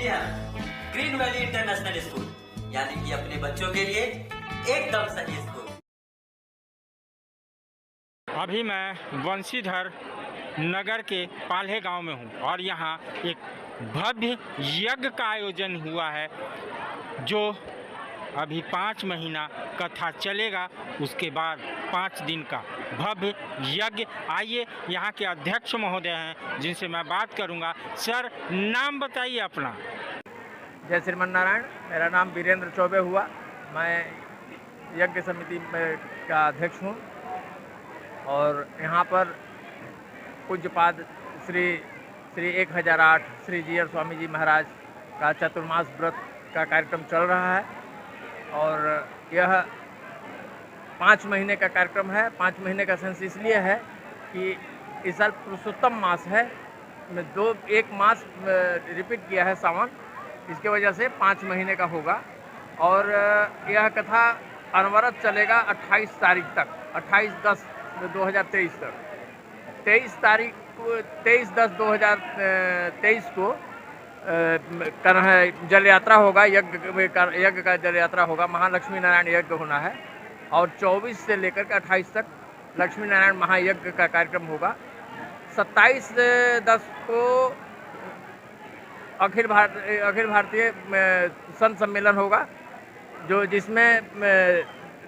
हाँ, green valley international school, यानी कि अपने बच्चों के लिए एकदम सही स्कूल। अभी मैं बंशीधर नगर के पाल्हे गांव में हूं और यहां एक भव्य यज्ञ का आयोजन हुआ है जो अभी 5 महीना कथा चलेगा। उसके बाद 5 दिन का भव्य यज्ञ। आइए, यहाँ के अध्यक्ष महोदय हैं जिनसे मैं बात करूँगा। सर, नाम बताइए अपना। जय श्रीमन नारायण। मेरा नाम वीरेंद्र चौबे हुआ। मैं यज्ञ समिति का अध्यक्ष हूँ और यहाँ पर पूज्यपाद श्री 1008 श्री जीयर स्वामी जी महाराज का चतुर्मास व्रत का कार्यक्रम चल रहा है और यह 5 महीने का कार्यक्रम है। 5 महीने का सेंस इसलिए है कि इस साल पुरुषोत्तम मास है, एक मास रिपीट किया है सावन, इसके वजह से 5 महीने का होगा और यह कथा अनवरत चलेगा 28 तारीख तक, 28/10/2023 तक। 23/10/2023 को जल यात्रा होगा, यज्ञ का जल यात्रा होगा, महालक्ष्मी नारायण यज्ञ होना है और 24 से लेकर के 28 तक लक्ष्मी नारायण महायज्ञ का कार्यक्रम होगा। 27/10 को अखिल भारतीय संत सम्मेलन होगा, जिसमें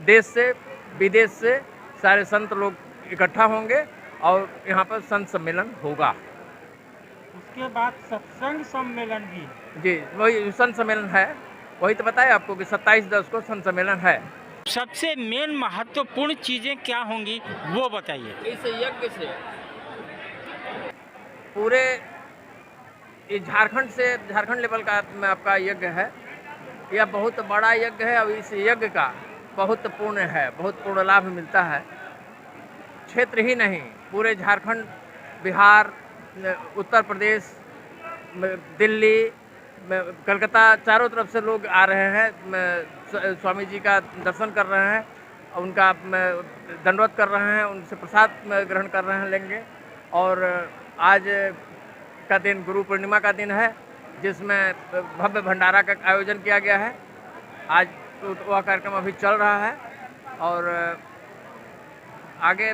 देश से विदेश से सारे संत लोग इकट्ठा होंगे और यहाँ पर संत सम्मेलन होगा। उसके बाद सत्संग सम्मेलन भी। जी, वही संत सम्मेलन है, वही तो बताया आपको कि 27/10 को संत सम्मेलन है। सबसे मेन महत्वपूर्ण चीज़ें क्या होंगी वो बताइए। इस यज्ञ से पूरे झारखंड लेवल का आपका यज्ञ है। यह बहुत बड़ा यज्ञ है और इस यज्ञ का बहुत पूर्ण लाभ मिलता है। क्षेत्र ही नहीं, पूरे झारखंड, बिहार, उत्तर प्रदेश, दिल्ली, कलकत्ता, चारों तरफ से लोग आ रहे हैं, स्वामी जी का दर्शन कर रहे हैं, उनका दंडवत कर रहे हैं, उनसे प्रसाद ग्रहण कर रहे हैं, लेंगे। और आज का दिन गुरु पूर्णिमा का दिन है, जिसमें भव्य भंडारा का आयोजन किया गया है। आज वह कार्यक्रम अभी चल रहा है और आगे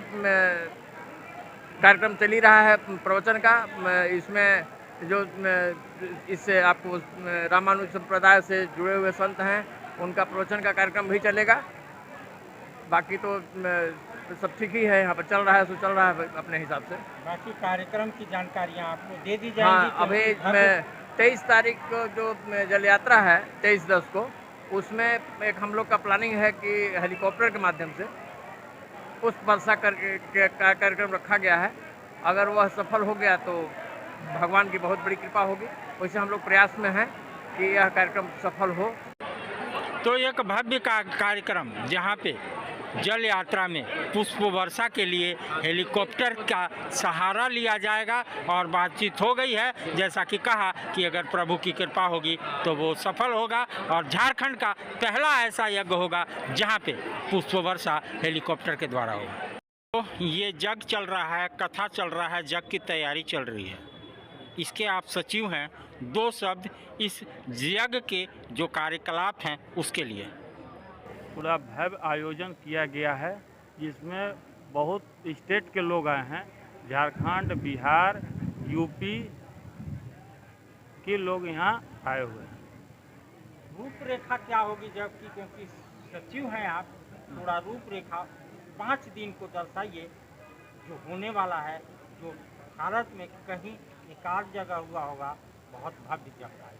कार्यक्रम चल ही रहा है प्रवचन का। इसमें जो इससे आपको रामानुज संप्रदाय से जुड़े हुए संत हैं, उनका प्रवचन का कार्यक्रम भी चलेगा। बाकी तो सब ठीक ही है, यहाँ पर चल रहा है, चल रहा है अपने हिसाब से। बाकी कार्यक्रम की जानकारियाँ आपको दे दी जाएंगी। हाँ, अभी 23 तारीख को जो जल यात्रा है 23/10 को, उसमें एक हम लोग का प्लानिंग है कि हेलीकॉप्टर के माध्यम से पुष्प वर्षा का कार्यक्रम रखा गया है। अगर वह सफल हो गया तो भगवान की बहुत बड़ी कृपा होगी। वैसे हम लोग प्रयास में हैं कि यह कार्यक्रम सफल हो। तो एक भव्य कार्यक्रम जहाँ पे जल यात्रा में पुष्प वर्षा के लिए हेलीकॉप्टर का सहारा लिया जाएगा और बातचीत हो गई है, जैसा कि कहा कि अगर प्रभु की कृपा होगी तो वो सफल होगा और झारखंड का पहला ऐसा यज्ञ होगा जहाँ पे पुष्प वर्षा हेलीकॉप्टर के द्वारा होगा। तो ये यज्ञ चल रहा है, कथा चल रहा है, यज्ञ की तैयारी चल रही है। इसके आप सचिव हैं, 2 शब्द इस यज्ञ के जो कार्यकलाप हैं उसके लिए। पूरा भव्य आयोजन किया गया है, जिसमें बहुत स्टेट के लोग आए हैं। झारखंड, बिहार, यूपी के लोग यहाँ आए हुए हैं। रूपरेखा क्या होगी, जबकि क्योंकि सचिव हैं आप, थोड़ा रूपरेखा 5 दिन को दर्शाइए जो होने वाला है, जो भारत में कहीं एकाध जगह हुआ होगा, बहुत भव्य जगह है।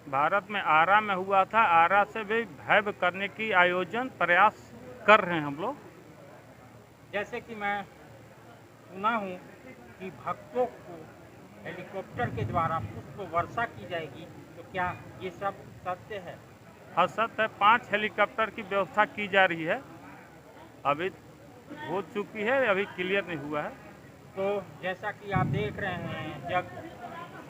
भारत में आरा में हुआ था, आरा से भी भव्य करने की आयोजन प्रयास कर रहे हैं हम लोग। जैसे कि मैं सुना हूँ कि भक्तों को हेलीकॉप्टर के द्वारा पुष्प वर्षा की जाएगी, तो क्या ये सब सत्य है? हाँ, सत्य है। 5 हेलीकॉप्टर की व्यवस्था की जा रही है, अभी हो चुकी है, अभी क्लियर नहीं हुआ है। तो जैसा कि आप देख रहे हैं, जब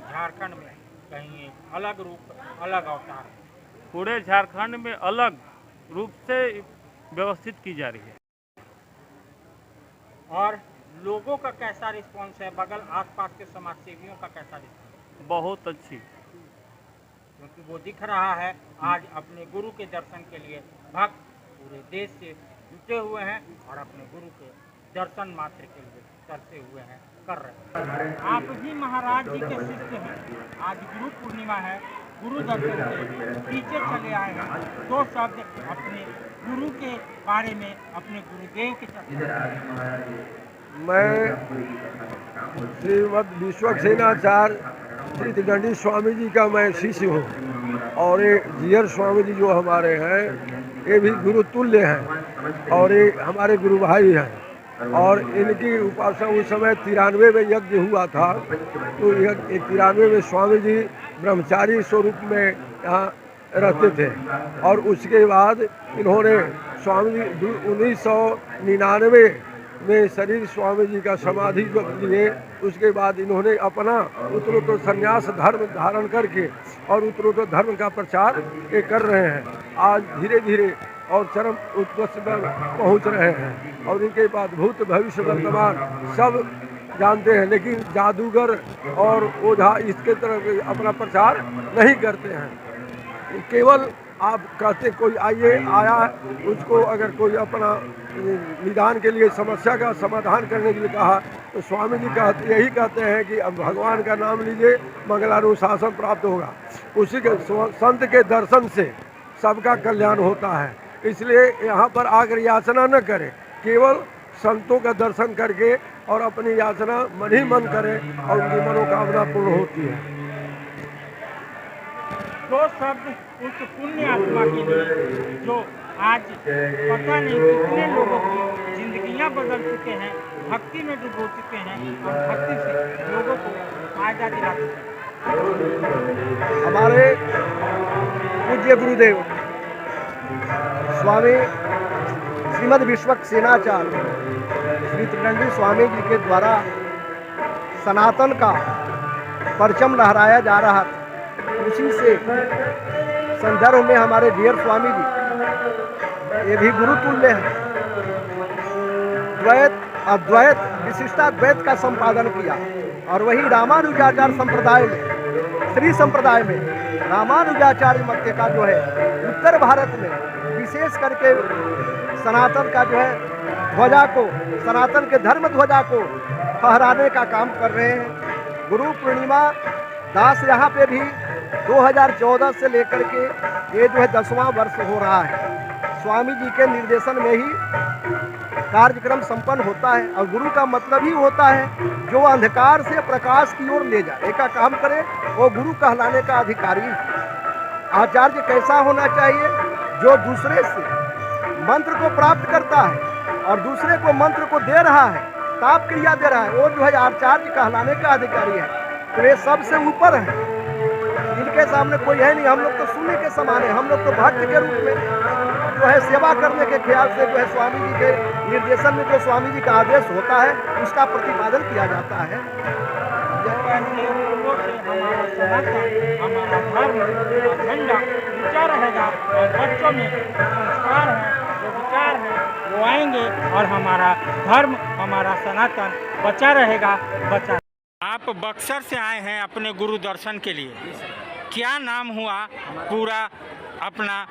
झारखंड में कहीं अलग रूप, अलग अवतार, पूरे झारखंड में अलग रूप से व्यवस्थित की जा रही है। और लोगों का कैसा रिस्पांस है, बगल आसपास के समाज सेवियों का कैसा रिस्पांस? बहुत अच्छी। क्योंकि वो दिख रहा है आज अपने गुरु के दर्शन के लिए भक्त पूरे देश से जुटे हुए हैं और अपने गुरु के दर्शन मात्र के लिए करते हुए हैं, कर रहे हैं। आप भी महाराज जी के शिष्य हैं। आज गुरु पूर्णिमा है, गुरु दर्शन के पीछे चले आए हैं। दो शब्द अपने गुरु के बारे में, अपने गुरुदेव के चर्चा। मैं श्रीमद विश्वक्सेनाचार्य श्री त्रिदंडी स्वामी जी का मैं शिष्य हूँ और ये जीयर स्वामी जी जो हमारे हैं ये भी गुरु तुल्य हैं और ये हमारे गुरु भाई हैं और इनकी उपासना उस समय 93 में यज्ञ हुआ था। तो 93 में स्वामी जी ब्रह्मचारी स्वरूप में यहाँ रहते थे और उसके बाद इन्होंने स्वामी जी 1999 में शरीर स्वामी जी का समाधि लिए। उसके बाद इन्होंने अपना उत्तरोत्तर संन्यास धर्म धारण करके और उत्तरोत्तर धर्म का प्रचार ये कर रहे हैं। आज धीरे धीरे और चरम उत्कर्ष पर पहुंच रहे हैं और इनके बाद भूत भविष्य वर्तमान सब जानते हैं, लेकिन जादूगर और ओझा इसके तरफ अपना प्रचार नहीं करते हैं। केवल आप कहते कोई आया उसको अगर कोई अपना निदान के लिए समस्या का समाधान करने के लिए कहा तो स्वामी जी यही कहते हैं कि अब भगवान का नाम लीजिए, मंगलानुशासन प्राप्त होगा। उसी के संत के दर्शन से सबका कल्याण होता है। इसलिए यहाँ पर आकर याचना न करें, केवल संतों का दर्शन करके और अपनी याचना मन ही मन करें और उनकी मनोकामना पूर्ण होती है। दो शब्द उस पुण्य आत्मा के लिए जो आज पता नहीं कितने लोगों की जिंदगियां बदल चुके हैं, भक्ति में डूबो चुके हैं और भक्ति से लोगों को फायदा दिला चुके हैं। हमारे पूज्य गुरुदेव स्वामी श्रीमद विश्वक्सेनाचार्य श्री त्रिदंडी स्वामी जी के द्वारा सनातन का परचम लहराया जा रहा था। उसी से संदर्भ में हमारे जीयर स्वामी जी ये भी गुरु तुल्य हैं। द्वैत अद्वैत विशिष्टाद्वैत का संपादन किया और वही रामानुजाचार्य संप्रदाय में, श्री संप्रदाय में रामानुजाचार्य मत का जो है उत्तर भारत में विशेष करके सनातन का जो है ध्वजा को, सनातन के धर्म ध्वजा को फहराने का काम कर रहे हैं। गुरु पूर्णिमा दास यहाँ पे भी 2014 से लेकर के ये जो है 10वां वर्ष हो रहा है। स्वामी जी के निर्देशन में ही कार्यक्रम संपन्न होता है और गुरु का मतलब ही होता है जो अंधकार से प्रकाश की ओर ले जाए, एक काम करे वो गुरु कहलाने का अधिकारी है। आचार्य कैसा होना चाहिए? जो दूसरे से मंत्र को प्राप्त करता है और दूसरे को मंत्र को दे रहा है, ताप क्रिया दे रहा है, वो जो है आचार्य कहलाने का अधिकारी है। तो ये सबसे ऊपर है, इनके सामने कोई है नहीं। हम लोग तो शून्य के समान है। हम लोग तो भक्त के रूप में जो है सेवा करने के ख्याल से जो है स्वामी जी के निर्देशन में जो स्वामी जी का आदेश होता है उसका प्रतिपादन किया जाता है। हमारा धर्म झंडा ऊंचा रहेगा और बच्चों में संस्कार है, जो विचार है वो आएंगे और हमारा धर्म, हमारा सनातन बचा रहेगा, बचा। आप बक्सर से आए हैं अपने गुरु दर्शन के लिए, क्या नाम हुआ पूरा अपना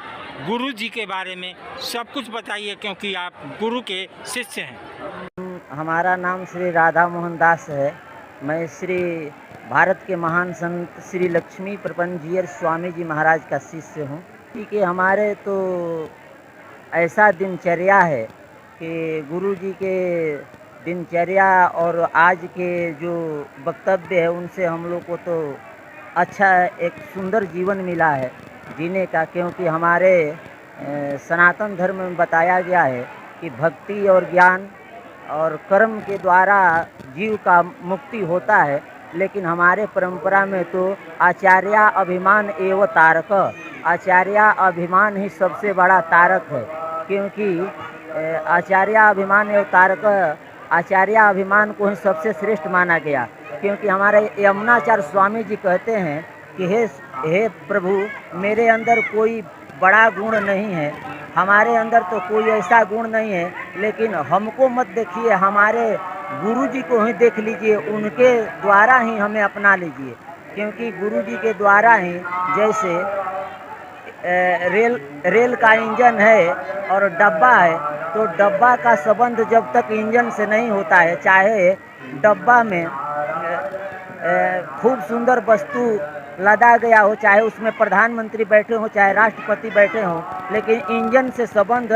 गुरु जी के बारे में सब कुछ बताइए, क्योंकि आप गुरु के शिष्य हैं। हमारा नाम श्री राधा मोहन दास है। मैं श्री भारत के महान संत श्री लक्ष्मी प्रपन्न जीयर स्वामी जी महाराज का शिष्य हूँ। ठीक है, हमारे तो ऐसा दिनचर्या है कि गुरु जी के दिनचर्या और आज के जो वक्तव्य है उनसे हम लोग को तो अच्छा एक सुंदर जीवन मिला है जीने का, क्योंकि हमारे सनातन धर्म में बताया गया है कि भक्ति और ज्ञान और कर्म के द्वारा जीव का मुक्ति होता है। लेकिन हमारे परंपरा में तो आचार्य अभिमान एवं तारक, आचार्य अभिमान ही सबसे बड़ा तारक है, क्योंकि आचार्य अभिमान एवं तारक, आचार्य अभिमान को ही सबसे श्रेष्ठ माना गया। क्योंकि हमारे यमुनाचार्य स्वामी जी कहते हैं कि हे प्रभु, मेरे अंदर कोई बड़ा गुण नहीं है, हमारे अंदर तो कोई ऐसा गुण नहीं है, लेकिन हमको मत देखिए, हमारे गुरु जी को ही देख लीजिए, उनके द्वारा ही हमें अपना लीजिए। क्योंकि गुरु जी के द्वारा ही जैसे रेल का इंजन है और डब्बा है, तो डब्बा का संबंध जब तक इंजन से नहीं होता है, चाहे डब्बा में खूब सुंदर वस्तु लदा गया हो, चाहे उसमें प्रधानमंत्री बैठे हो, चाहे राष्ट्रपति बैठे हो, लेकिन इंजन से संबंध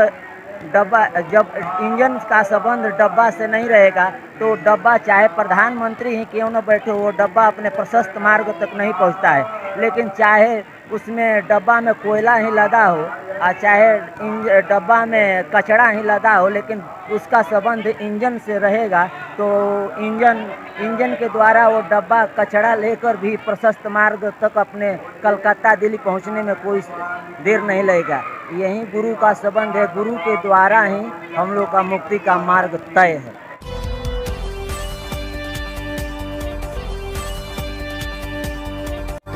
डब्बा, जब इंजन का संबंध डब्बा से नहीं रहेगा तो डब्बा चाहे प्रधानमंत्री ही क्यों न बैठे हो, वो डब्बा अपने प्रशस्त मार्ग तक नहीं पहुंचता है। लेकिन चाहे उसमें डब्बा में कोयला ही लदा हो और चाहे डब्बा में कचरा ही लदा हो, लेकिन उसका संबंध इंजन से रहेगा तो इंजन के द्वारा वो डब्बा कचरा लेकर भी प्रशस्त मार्ग तक अपने कलकत्ता दिल्ली पहुंचने में कोई देर नहीं लगेगा। यही गुरु का संबंध है, गुरु के द्वारा ही हम लोग का मुक्ति का मार्ग तय है।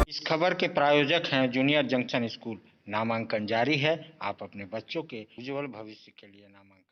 इस खबर के प्रायोजक हैं जूनियर जंक्शन स्कूल। नामांकन जारी है, आप अपने बच्चों के उज्जवल भविष्य के लिए नामांकन